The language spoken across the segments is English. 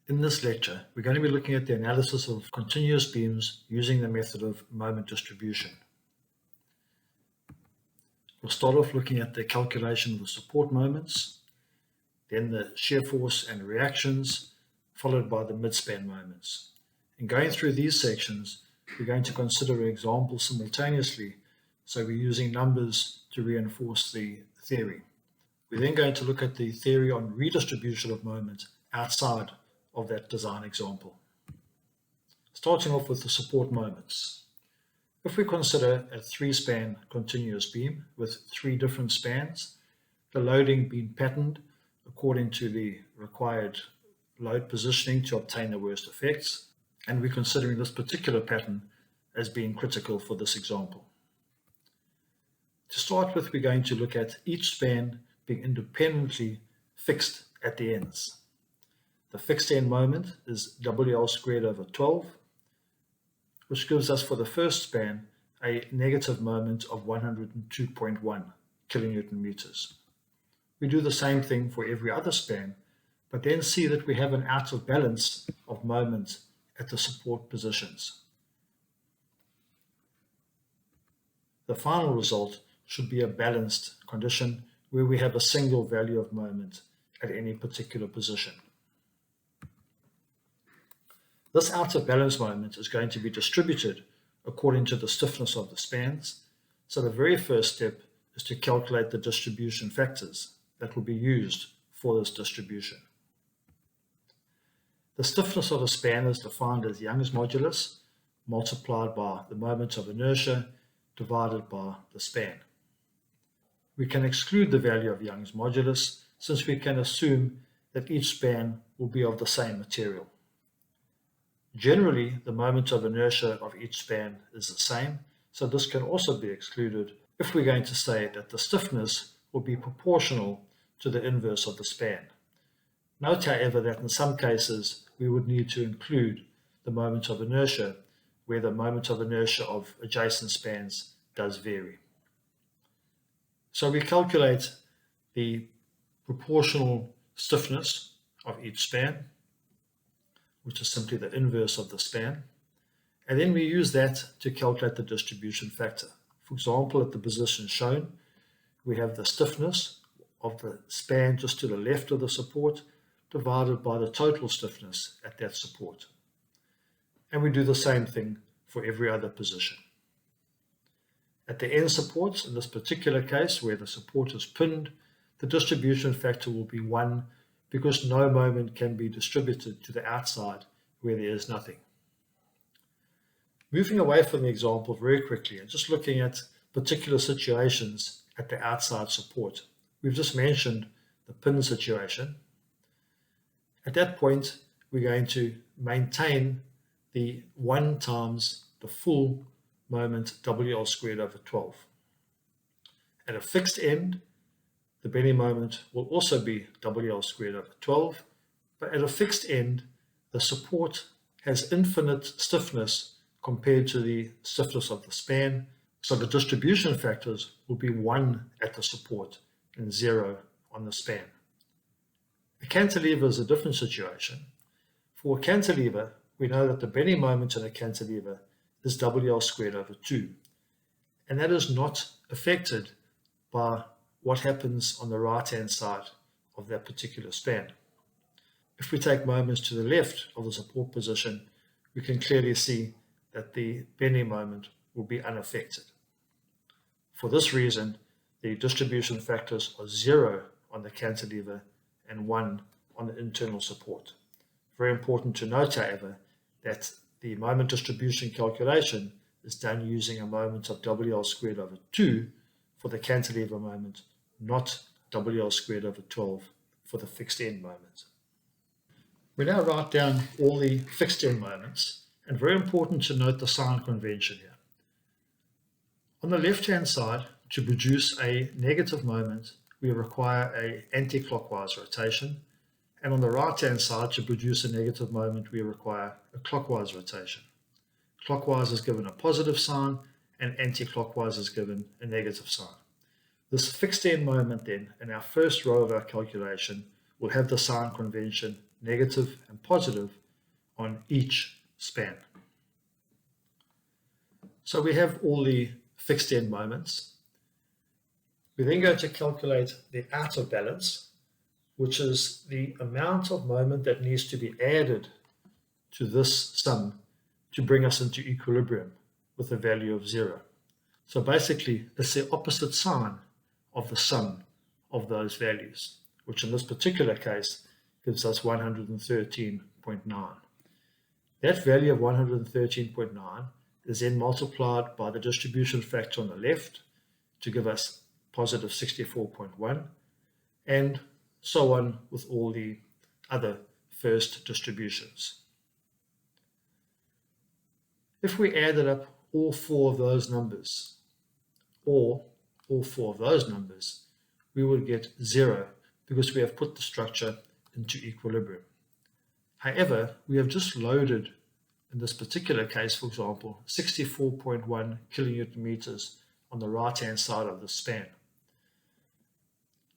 In this lecture, we're going to be looking at the analysis of continuous beams using the method of moment distribution. We'll start off looking at the calculation of the support moments, then the shear force and reactions, followed by the midspan moments. In going through these sections, we're going to consider examples simultaneously, so we're using numbers to reinforce the theory. We're then going to look at the theory on redistribution of moment outside of that design example. Starting off with the support moments. If we consider a 3-span continuous beam with 3 different spans, the loading being patterned according to the required load positioning to obtain the worst effects, and we're considering this particular pattern as being critical for this example. To start with, we're going to look at each span being independently fixed at the ends. The fixed end moment is WL squared over 12, which gives us for the first span a negative moment of 102.1 kilonewton meters. We do the same thing for every other span, but then see that we have an out of balance of moment at the support positions. The final result should be a balanced condition where we have a single value of moment at any particular position. This out of balance moment is going to be distributed according to the stiffness of the spans. So the very first step is to calculate the distribution factors that will be used for this distribution. The stiffness of a span is defined as Young's modulus multiplied by the moment of inertia divided by the span. We can exclude the value of Young's modulus since we can assume that each span will be of the same material. Generally, the moment of inertia of each span is the same, so this can also be excluded if we're going to say that the stiffness will be proportional to the inverse of the span. Note, however, that in some cases we would need to include the moment of inertia where the moment of inertia of adjacent spans does vary. So we calculate the proportional stiffness of each span, which is simply the inverse of the span, and then we use that to calculate the distribution factor. For example, at the position shown, we have the stiffness of the span just to the left of the support divided by the total stiffness at that support. And we do the same thing for every other position. At the end supports, in this particular case where the support is pinned, the distribution factor will be 1 because no moment can be distributed to the outside where there is nothing. Moving away from the example very quickly and just looking at particular situations at the outside support. We've just mentioned the pin situation. At that point, we're going to maintain the 1 times the full moment WL squared over 12. At a fixed end, the bending moment will also be WL squared over 12, but at a fixed end, the support has infinite stiffness compared to the stiffness of the span, so the distribution factors will be 1 at the support and 0 on the span. A cantilever is a different situation. For a cantilever, we know that the bending moment in a cantilever is WL squared over 2, and that is not affected by what happens on the right-hand side of that particular span. If we take moments to the left of the support position, we can clearly see that the bending moment will be unaffected. For this reason, the distribution factors are 0 on the cantilever and 1 on the internal support. Very important to note, however, that the moment distribution calculation is done using a moment of WL squared over 2 for the cantilever moment, not WL squared over 12 for the fixed end moment. We now write down all the fixed end moments, and very important to note the sign convention here. On the left-hand side, to produce a negative moment, we require an anti-clockwise rotation, and on the right-hand side, to produce a negative moment, we require a clockwise rotation. Clockwise is given a positive sign, and anti-clockwise is given a negative sign. This fixed end moment then, in our first row of our calculation, will have the sign convention negative and positive on each span. So we have all the fixed end moments. We then go to calculate the out of balance, which is the amount of moment that needs to be added to this sum to bring us into equilibrium with a value of 0. So basically, it's the opposite sign of the sum of those values, which in this particular case gives us 113.9. That value of 113.9 is then multiplied by the distribution factor on the left to give us positive 64.1, and so on with all the other first distributions. If we added up all four of those numbers, or all four of those numbers, we would get 0 because we have put the structure into equilibrium. However, we have just loaded, in this particular case, for example, 64.1 kilonewton meters on the right-hand side of the span.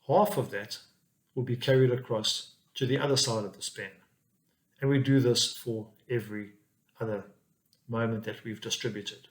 Half of that will be carried across to the other side of the span. And we do this for every other moment that we've distributed.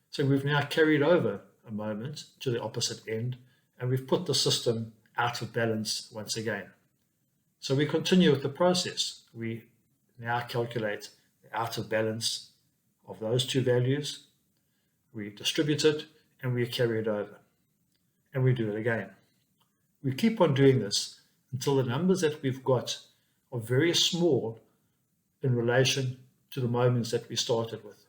So we've now carried over a moment to the opposite end, and we've put the system out of balance once again. So we continue with the process. We now calculate the out of balance of those two values, we distribute it, and we carry it over. And we do it again. We keep on doing this until the numbers that we've got are very small in relation to the moments that we started with.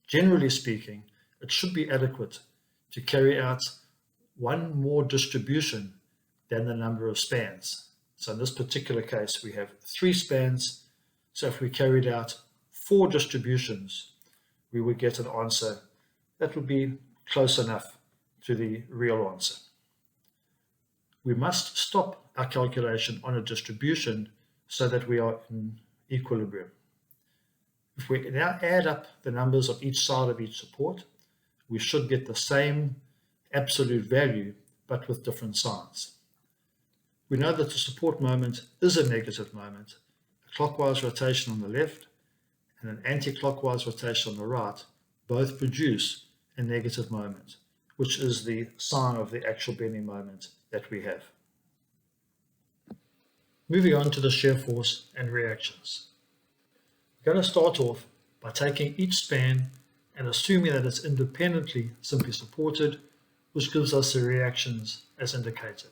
Generally speaking, it should be adequate to carry out one more distribution than the number of spans. So in this particular case, we have 3 spans. So if we carried out 4 distributions, we would get an answer that would be close enough to the real answer. We must stop our calculation on a distribution so that we are in equilibrium. If we now add up the numbers of each side of each support, we should get the same absolute value, but with different signs. We know that the support moment is a negative moment. A clockwise rotation on the left and an anti-clockwise rotation on the right both produce a negative moment, which is the sign of the actual bending moment that we have. Moving on to the shear force and reactions. We're going to start off by taking each span and assuming that it's independently simply supported, which gives us the reactions as indicated.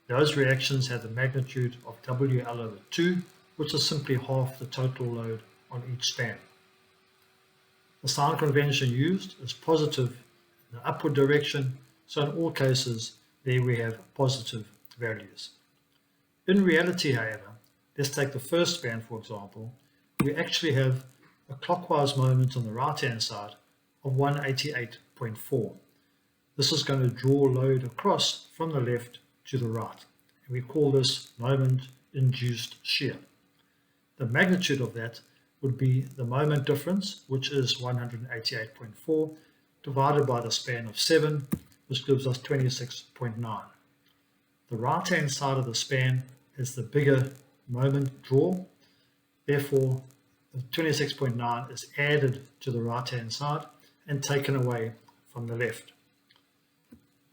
Those reactions have the magnitude of WL/2, which is simply half the total load on each span. The sign convention used is positive in the upward direction, so in all cases there we have positive values. In reality, however, let's take the first span for example, we actually have a clockwise moment on the right hand side of 188.4. This is going to draw load across from the left to the right, and we call this moment induced shear. The magnitude of that would be the moment difference, which is 188.4, divided by the span of 7, which gives us 26.9. The right hand side of the span is the bigger moment draw, therefore the 26.9 is added to the right hand side and taken away from the left.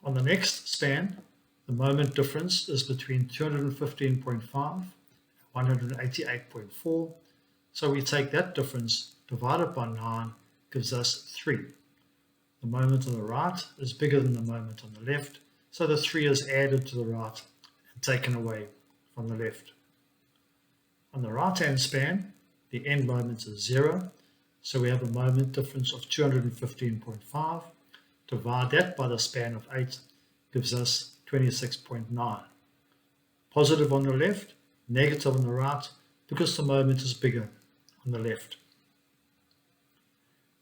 On the next span, the moment difference is between 215.5 and 188.4, so we take that difference divided by 9 gives us 3. The moment on the right is bigger than the moment on the left, so the 3 is added to the right and taken away from the left. On the right hand span, the end moment is 0, so we have a moment difference of 215.5. Divide that by the span of 8 gives us 26.9. Positive on the left, negative on the right, because the moment is bigger on the left.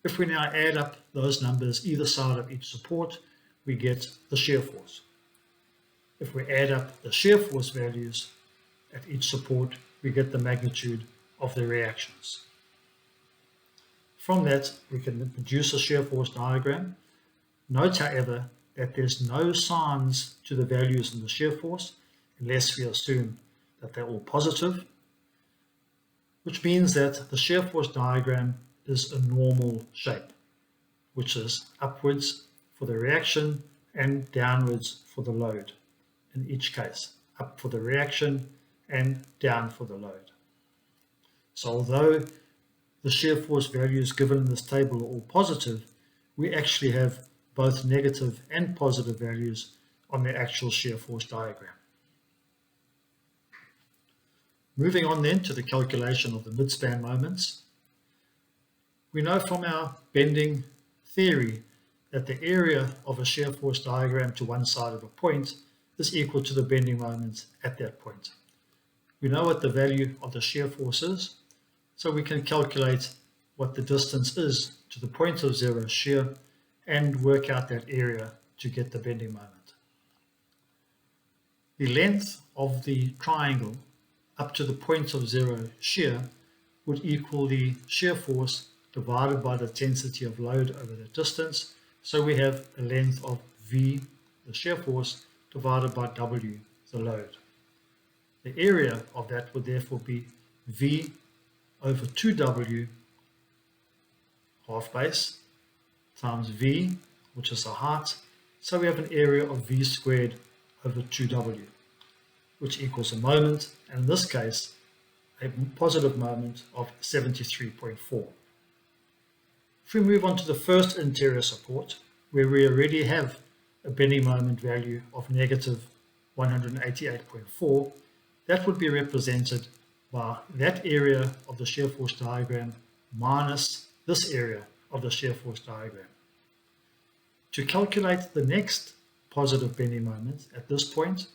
If we now add up those numbers either side of each support, we get the shear force. If we add up the shear force values at each support, we get the magnitude of the reactions. From that, we can produce a shear force diagram. Note, however, that there's no signs to the values in the shear force, unless we assume that they're all positive, which means that the shear force diagram is a normal shape, which is upwards for the reaction and downwards for the load. In each case, up for the reaction and down for the load. So although the shear force values given in this table are all positive, we actually have both negative and positive values on the actual shear force diagram. Moving on then to the calculation of the midspan moments. We know from our bending theory that the area of a shear force diagram to one side of a point is equal to the bending moment at that point. We know what the value of the shear force is, so we can calculate what the distance is to the point of zero shear and work out that area to get the bending moment. The length of the triangle up to the point of zero shear would equal the shear force divided by the intensity of load over the distance. So we have a length of V, the shear force, divided by W, the load. The area of that would therefore be V over 2W half base times V, which is the height. So we have an area of V squared over 2W, which equals a moment, and in this case, a positive moment of 73.4. If we move on to the first interior support, where we already have a bending moment value of negative 188.4, that would be represented by that area of the shear force diagram minus this area of the shear force diagram. To calculate the next positive bending moment at this point,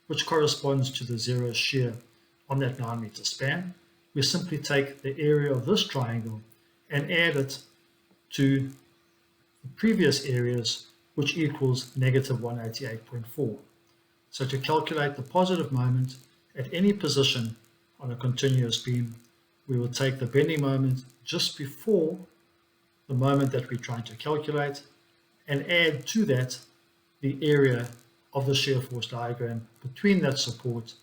which corresponds to the zero shear on that 9 meter span, we simply take the area of this triangle and add it to the previous areas, which equals negative 188.4. So to calculate the positive moment at any position on a continuous beam, we will take the bending moment just before the moment that we're trying to calculate and add to that the area of the shear force diagram between that support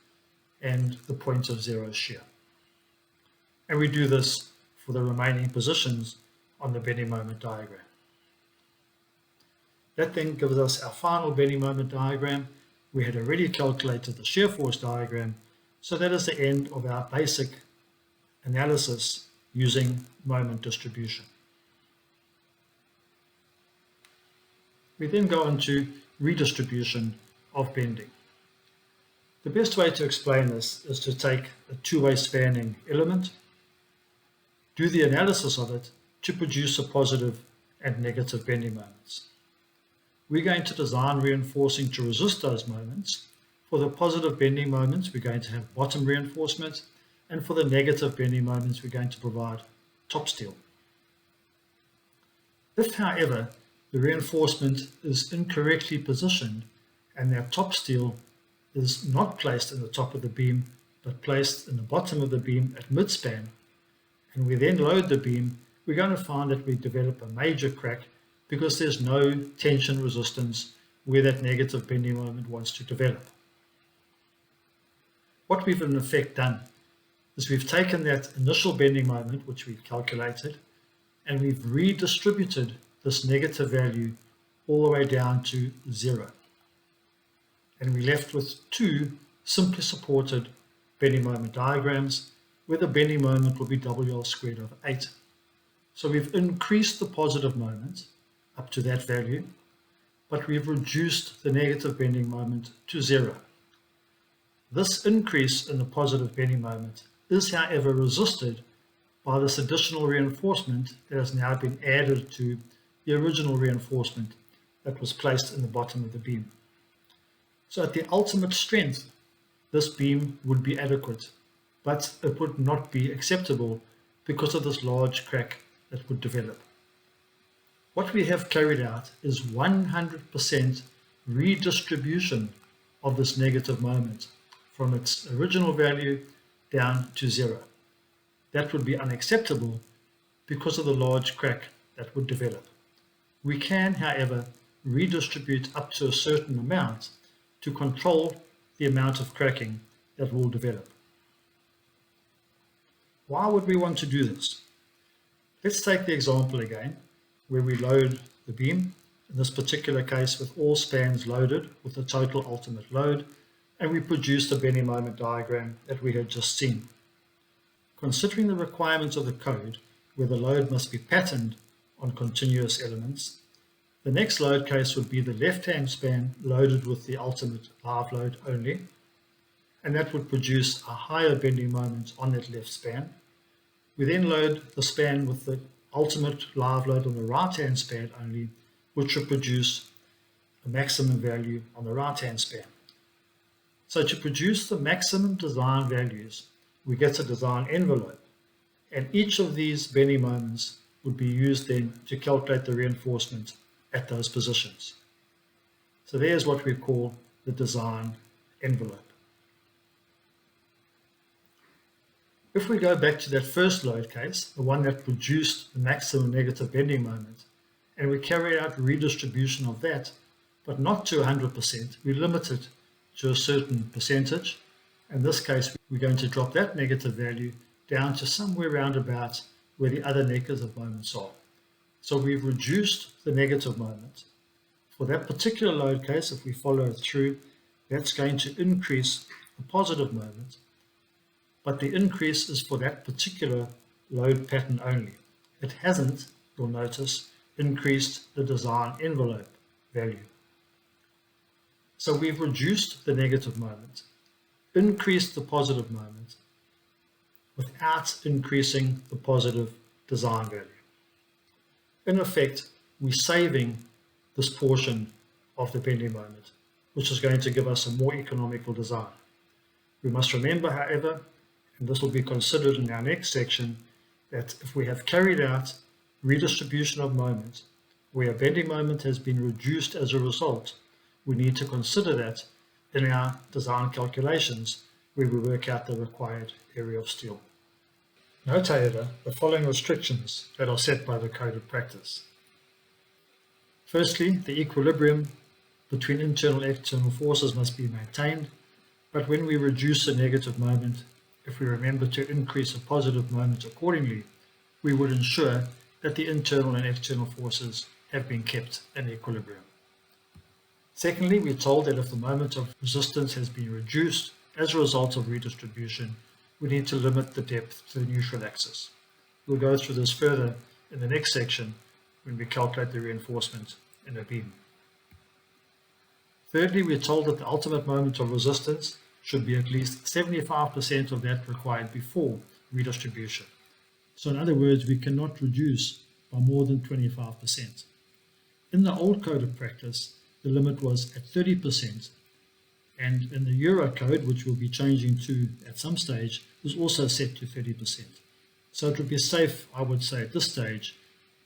and the point of zero shear. And we do this for the remaining positions on the bending moment diagram. That then gives us our final bending moment diagram. We had already calculated the shear force diagram, so that is the end of our basic analysis using moment distribution. We then go on to redistribution of bending. The best way to explain this is to take a two-way spanning element, do the analysis of it to produce a positive and negative bending moments. We're going to design reinforcing to resist those moments. For the positive bending moments, we're going to have bottom reinforcement, and for the negative bending moments, we're going to provide top steel. If, however, the reinforcement is incorrectly positioned and that top steel is not placed in the top of the beam, but placed in the bottom of the beam at midspan, and we then load the beam, we're going to find that we develop a major crack because there's no tension resistance where that negative bending moment wants to develop. What we've in effect done is we've taken that initial bending moment, which we've calculated, and we've redistributed this negative value all the way down to 0. And we're left with two simply supported bending moment diagrams where the bending moment will be WL squared over 8. So we've increased the positive moment up to that value, but we've reduced the negative bending moment to 0. This increase in the positive bending moment is, however, resisted by this additional reinforcement that has now been added to the original reinforcement that was placed in the bottom of the beam. So at the ultimate strength, this beam would be adequate, but it would not be acceptable because of this large crack that would develop. What we have carried out is 100% redistribution of this negative moment from its original value down to 0. That would be unacceptable because of the large crack that would develop. We can, however, redistribute up to a certain amount to control the amount of cracking that will develop. Why would we want to do this? Let's take the example again, where we load the beam, in this particular case with all spans loaded with the total ultimate load, and we produce the bending moment diagram that we had just seen. Considering the requirements of the code, where the load must be patterned on continuous elements, the next load case would be the left-hand span loaded with the ultimate live load only, and that would produce a higher bending moment on that left span. We then load the span with the ultimate live load on the right-hand span only, which will produce a maximum value on the right-hand span. So to produce the maximum design values, we get a design envelope, and each of these bending moments would be used then to calculate the reinforcement at those positions. So there's what we call the design envelope. If we go back to that first load case, the one that produced the maximum negative bending moment, and we carry out redistribution of that, but not to 100%, we limit it to a certain percentage. In this case, we're going to drop that negative value down to somewhere around about where the other negative moments are. So we've reduced the negative moment. For that particular load case, if we follow it through, that's going to increase the positive moment, but the increase is for that particular load pattern only. It hasn't, you'll notice, increased the design envelope value. So we've reduced the negative moment, increased the positive moment, without increasing the positive design value. In effect, we're saving this portion of the bending moment, which is going to give us a more economical design. We must remember, however, and this will be considered in our next section, that if we have carried out redistribution of moment, where a bending moment has been reduced as a result, we need to consider that in our design calculations where we work out the required area of steel. Note, however, the following restrictions that are set by the Code of Practice. Firstly, the equilibrium between internal and external forces must be maintained, but when we reduce a negative moment, if we remember to increase a positive moment accordingly, we would ensure that the internal and external forces have been kept in equilibrium. Secondly, we're told that if the moment of resistance has been reduced as a result of redistribution, we need to limit the depth to the neutral axis. We'll go through this further in the next section when we calculate the reinforcement in a beam. Thirdly, we're told that the ultimate moment of resistance should be at least 75% of that required before redistribution. So in other words, we cannot reduce by more than 25%. In the old Code of Practice, the limit was at 30%, and in the Euro Code, which we'll be changing to at some stage, was also set to 30%. So it would be safe, I would say at this stage,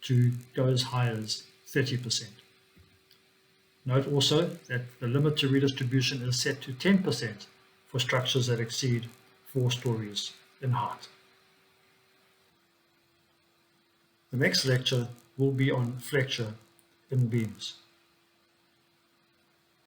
to go as high as 30%. Note also that the limit to redistribution is set to 10% for structures that exceed 4 stories in height. The next lecture will be on flexure in beams.